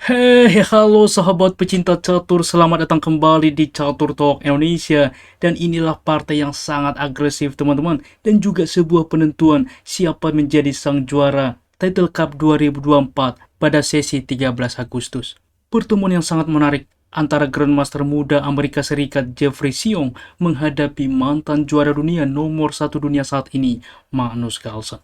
Hei, halo sahabat pecinta catur, selamat datang kembali di Catur Talk Indonesia. Dan inilah partai yang sangat agresif teman-teman, dan juga sebuah penentuan siapa menjadi sang juara Title Cup 2024 pada sesi 13 Agustus. Pertemuan yang sangat menarik antara Grandmaster muda Amerika Serikat Jeffrey Seong menghadapi mantan juara dunia nomor satu dunia saat ini, Magnus Carlsen.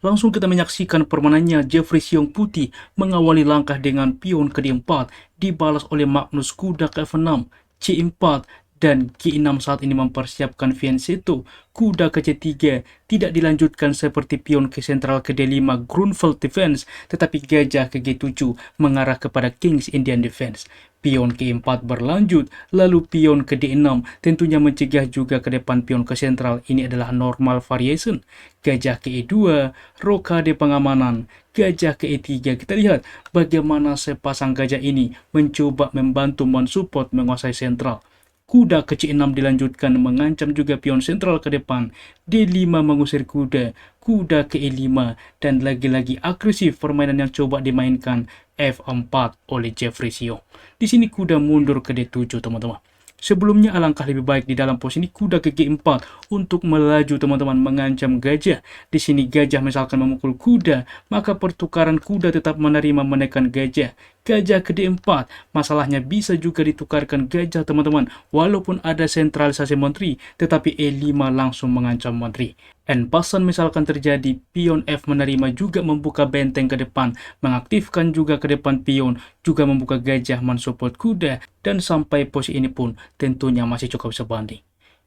Langsung kita menyaksikan permainannya. Jeffrey Seong Putih mengawali langkah dengan pion ke D4, dibalas oleh Magnus kuda ke F6, C4, dan G6 saat ini mempersiapkan fianchetto. Kuda ke C3 tidak dilanjutkan seperti pion ke sentral ke D5 Grunfeld Defense, tetapi gajah ke G7 mengarah kepada King's Indian Defense. Pion ke 4 berlanjut, lalu pion ke D6 tentunya mencegah juga ke depan pion ke sentral. Ini adalah normal variation. Gajah ke E2, rokade pengamanan, gajah ke E3. Kita lihat bagaimana sepasang gajah ini mencoba membantu mensupport menguasai sentral. Kuda ke C6 dilanjutkan mengancam juga pion sentral ke depan. D5 mengusir kuda, kuda ke E5, dan lagi-lagi agresif permainan yang coba dimainkan F4 oleh Jeffrey Seong. Di sini kuda mundur ke D7 teman-teman. Sebelumnya alangkah lebih baik di dalam posisi kuda ke G4 untuk melaju teman-teman, mengancam gajah. Di sini gajah misalkan memukul kuda, maka pertukaran kuda tetap menerima menekan gajah. Gajah ke D4, masalahnya bisa juga ditukarkan gajah teman-teman. Walaupun ada sentralisasi menteri, tetapi E5 langsung mengancam menteri. And pasan misalkan terjadi, pion F menerima juga membuka benteng ke depan, mengaktifkan juga ke depan pion, juga membuka gajah mensupport kuda, dan sampai posisi ini pun tentunya masih cukup sebanding.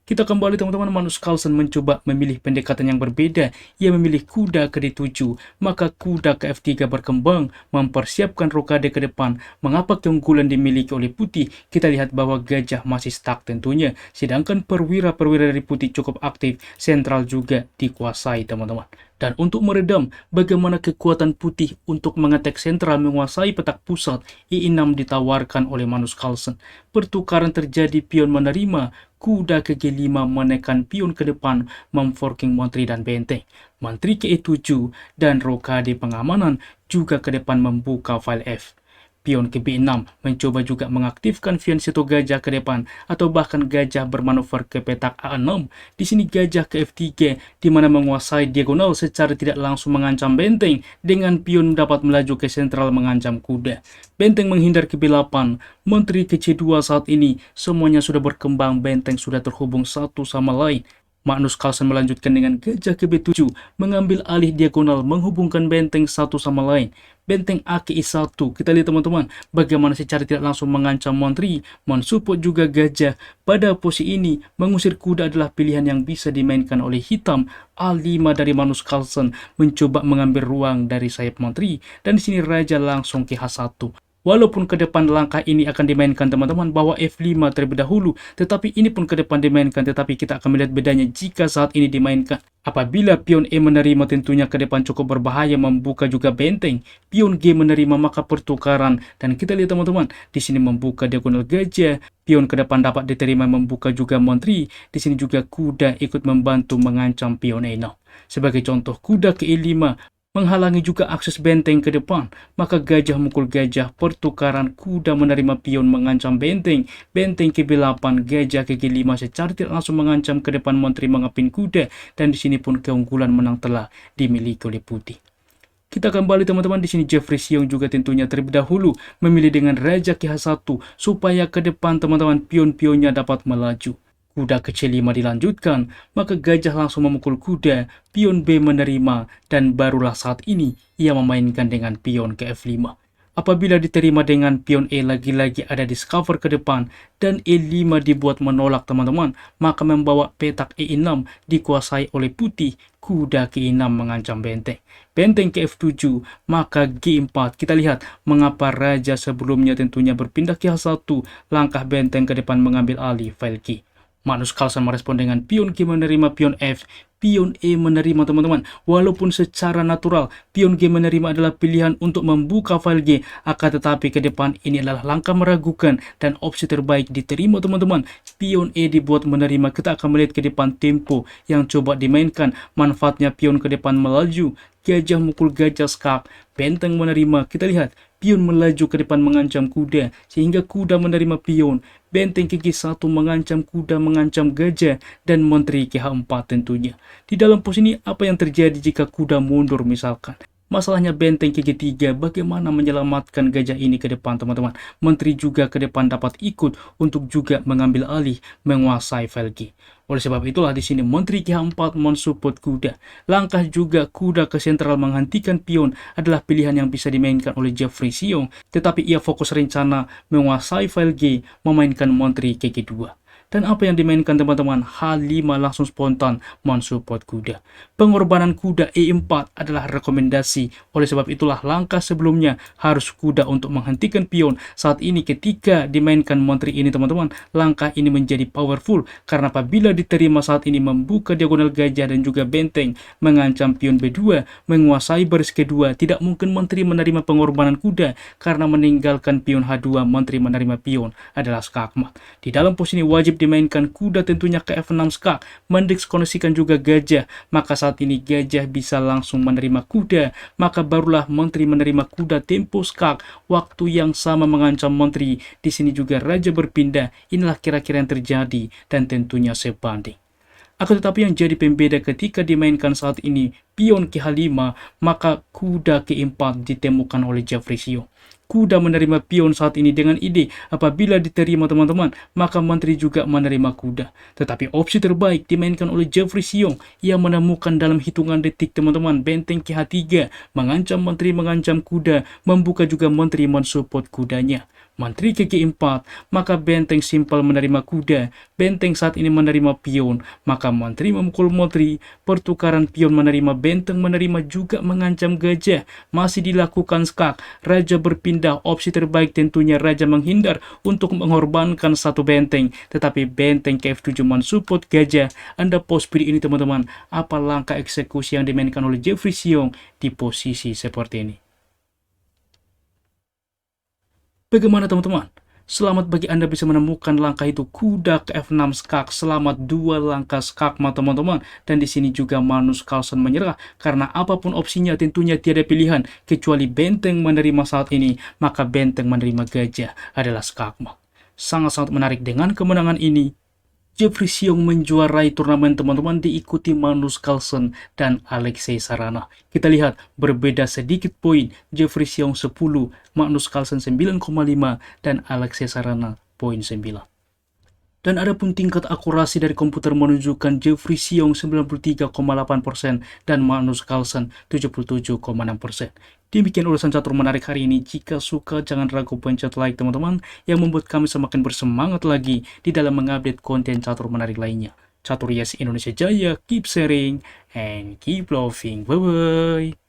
Kita kembali teman-teman, Magnus Carlsen mencoba memilih pendekatan yang berbeda. Ia memilih kuda ke D7, maka kuda ke F3 berkembang, mempersiapkan rokade ke depan. Mengapa keunggulan dimiliki oleh putih? Kita lihat bahwa gajah masih stuck tentunya, sedangkan perwira-perwira dari putih cukup aktif, sentral juga dikuasai teman-teman. Dan untuk meredam bagaimana kekuatan putih untuk mengetek sentral menguasai petak pusat, E6 ditawarkan oleh Magnus Carlsen. Pertukaran terjadi, pion menerima, kuda ke G5 menekan pion ke depan, memforking menteri dan benteng. Menteri ke E7 dan rokade pengamanan juga ke depan membuka file F. Pion ke B6 mencoba juga mengaktifkan fianchetto gajah ke depan, atau bahkan gajah bermanuver ke petak A6. Di sini gajah ke F3 di mana menguasai diagonal secara tidak langsung mengancam benteng, dengan pion dapat melaju ke sentral mengancam kuda. Benteng menghindar ke B8, menteri ke C2 saat ini semuanya sudah berkembang, benteng sudah terhubung satu sama lain. Magnus Carlsen melanjutkan dengan gajah ke B7, mengambil alih diagonal menghubungkan benteng satu sama lain. Benteng A ke I1, kita lihat teman-teman bagaimana secara tidak langsung mengancam menteri, mensupport juga gajah. Pada posisi ini, mengusir kuda adalah pilihan yang bisa dimainkan oleh hitam. A5 dari Magnus Carlsen mencoba mengambil ruang dari sayap menteri, dan di sini raja langsung ke H1. Walaupun ke depan langkah ini akan dimainkan teman-teman bahwa F5 terlebih dahulu, tetapi ini pun ke depan dimainkan, tetapi kita akan melihat bedanya jika saat ini dimainkan. Apabila pion E menerima, tentunya ke depan cukup berbahaya, membuka juga benteng. Pion G menerima, maka pertukaran, dan kita lihat teman-teman di sini membuka diagonal gajah. Pion ke depan dapat diterima, membuka juga menteri. Di sini juga kuda ikut membantu mengancam pion E6. Sebagai contoh, kuda ke E5 menghalangi juga akses benteng ke depan, maka gajah mukul gajah, pertukaran kuda menerima pion mengancam benteng, benteng ke B8, gajah ke G5 secara tidak langsung mengancam ke depan menteri mengepin kuda, dan di sini pun keunggulan menang telah dimiliki oleh putih. Kita kembali teman-teman, di sini Jeffrey Seong juga tentunya terlebih dahulu memilih dengan raja ke H1 supaya ke depan teman-teman pion-pionnya dapat melaju. Kuda ke C5 dilanjutkan, maka gajah langsung memukul kuda, pion B menerima, dan barulah saat ini ia memainkan dengan pion ke F5. Apabila diterima dengan pion E, lagi-lagi ada discover ke depan, dan E5 dibuat menolak teman-teman, maka membawa petak E6 dikuasai oleh putih, kuda ke E6 mengancam benteng. Benteng ke F7, maka G4. Kita lihat mengapa raja sebelumnya tentunya berpindah ke H1, langkah benteng ke depan mengambil alih file G. Magnus Carlsen merespon dengan pion G menerima pion F, pion E menerima teman-teman. Walaupun secara natural pion G menerima adalah pilihan untuk membuka file G, akan tetapi ke depan ini adalah langkah meragukan dan opsi terbaik diterima teman-teman. Pion E dibuat menerima, kita akan melihat ke depan tempo yang coba dimainkan, manfaatnya pion ke depan melaju, gajah mukul gajah skak, benteng menerima. Kita lihat pion melaju ke depan mengancam kuda, sehingga kuda menerima pion. Benteng KG1 mengancam kuda, mengancam gajah, dan Menteri KH4 tentunya. Di dalam pos ini, apa yang terjadi jika kuda mundur misalkan? Masalahnya benteng KG3 bagaimana menyelamatkan gajah ini ke depan, teman-teman. Menteri juga ke depan dapat ikut untuk juga mengambil alih menguasai file G. Oleh sebab itulah di sini Menteri KH4 mensupport kuda. Langkah juga kuda ke sentral menghentikan pion adalah pilihan yang bisa dimainkan oleh Jeffrey Siong, tetapi ia fokus rencana menguasai file G, memainkan Menteri KG2. Dan apa yang dimainkan teman-teman? H5 langsung spontan mensupport kuda. Pengorbanan kuda E4 adalah rekomendasi. Oleh sebab itulah langkah sebelumnya harus kuda untuk menghentikan pion. Saat ini ketika dimainkan Menteri ini teman-teman, langkah ini menjadi powerful. Karena apabila diterima saat ini membuka diagonal gajah dan juga benteng, mengancam pion B2, menguasai baris kedua, tidak mungkin Menteri menerima pengorbanan kuda. Karena meninggalkan pion H2, Menteri menerima pion adalah skakmat. Di dalam posisi ini wajib dimainkan kuda tentunya ke F6 skak, mendiskoneksikan juga gajah, maka saat ini gajah bisa langsung menerima kuda, maka barulah Menteri menerima kuda tempo skak, waktu yang sama mengancam Menteri. Di sini juga raja berpindah, inilah kira-kira yang terjadi dan tentunya sebanding. Akan tetapi yang jadi pembeda ketika dimainkan saat ini pion ke H5, maka kuda ke 4 ditemukan oleh Jeffrey Siong. Kuda menerima pion saat ini dengan ide apabila diterima teman-teman, maka Menteri juga menerima kuda. Tetapi opsi terbaik dimainkan oleh Jeffrey Siong. Ia menemukan dalam hitungan detik teman-teman benteng ke H3, mengancam Menteri, mengancam kuda, membuka juga Menteri mensupport kudanya. Menteri ke G4, maka benteng simpel menerima kuda, benteng saat ini menerima pion, maka Menteri memukul Menteri, pertukaran pion menerima benteng, menerima juga mengancam gajah, masih dilakukan skak, raja berpindah, opsi terbaik tentunya raja menghindar untuk mengorbankan satu benteng, tetapi benteng ke F7 mensupport gajah. Anda pause video ini teman-teman, apa langkah eksekusi yang dimainkan oleh Jeffrey Siong di posisi seperti ini? Bagaimana teman-teman? Selamat bagi Anda bisa menemukan langkah itu kuda ke F6 skak. Selamat dua langkah skakmat teman-teman. Dan di sini juga Magnus Carlsen menyerah karena apapun opsinya tentunya tiada pilihan kecuali benteng menerima saat ini, maka benteng menerima gajah adalah skakmat. Sangat-sangat menarik dengan kemenangan ini. Jeffrey Siong menjuarai turnamen teman-teman diikuti Magnus Carlsen dan Alexei Sarana. Kita lihat berbeda sedikit poin, Jeffrey Siong 10, Magnus Carlsen 9,5 dan Alexei Sarana poin 9. Dan ada pun tingkat akurasi dari komputer menunjukkan Jeffrey Siong 93,8% dan Magnus Carlsen 77,6%. Demikian ulasan catur menarik hari ini. Jika suka jangan ragu pencet like teman-teman yang membuat kami semakin bersemangat lagi di dalam mengupdate konten catur menarik lainnya. Catur Yes Indonesia Jaya, keep sharing and keep loving. Bye bye.